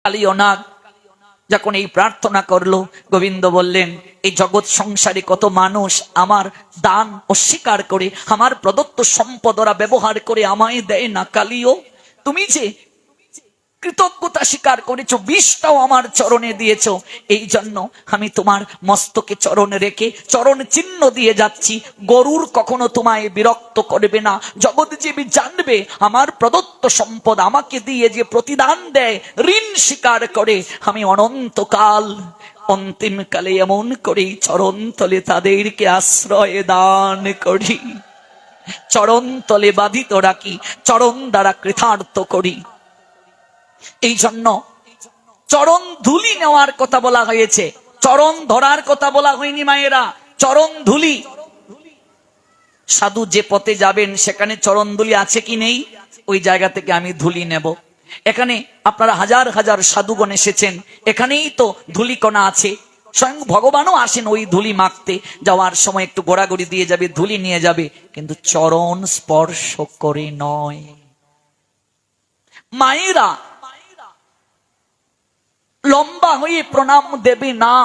কালীয় নাগ যখন এই প্রার্থনা করলো, গোবিন্দ বললেন, এই জগৎ সংসারে কত মানুষ আমার দান অস্বীকার করে, আমার প্রদত্ত সম্পদ ওরা ব্যবহার করে আমায় দেয় না। কালীয়, তুমি যে কৃতজ্ঞতা স্বীকার করেছো, বিষটাও আমার চরণে দিয়েছো, এই জন্য আমি তোমার মস্তকে চরণ রেখে চরণ চিহ্ন দিয়ে যাচ্ছি। গরুর কখনো তোমায় বিরক্ত করবে না। জগৎজীবী জানবে আমার প্রদত্ত সম্পদ আমাকে দিয়ে যে প্রতিদান দেয়, ঋণ স্বীকার করে, আমি অনন্তকাল অন্তিমকালে এমন করেই চরণ তলে তাদেরকে আশ্রয় দান করি, চরণ তলে বাধিত রাখি, চরণ দ্বারা কৃতার্থ করি। এই জন্য চরণ ধুলি নেওয়ার কথা বলা হয়েছে, চরণ ধরার কথা বলা হয়নি মায়েরা। চরণ ধুলি, সাধু যে পথে যাবেন সেখানে চরণ ধুলি আছে কি নেই, ওই জায়গা থেকে আমি ধুলি নেব। এখানে আপনারা হাজার হাজার সাধুগণ এসেছেন, এখানেই তো ধুলিকণা আছে। স্বয়ং ভগবানও আসেন ওই ধুলি মাখতে, যাওয়ার সময় একটু গোড়াগড়ি দিয়ে যাবে, ধুলি নিয়ে যাবে, কিন্তু চরণ স্পর্শ করে নয়। মায়েরা লম্বা হয়ে প্রণাম দেবে না,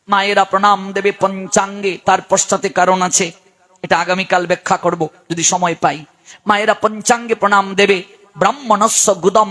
মায়েরা প্রণাম দেবে পঞ্চাঙ্গে। তার পশ্চাতে কারণ আছে, এটা আগামীকাল ব্যাখ্যা করব যদি সময় পাই। মায়েরা পঞ্চাঙ্গে প্রণাম দেবে। ব্রাহ্মণস্য গুদম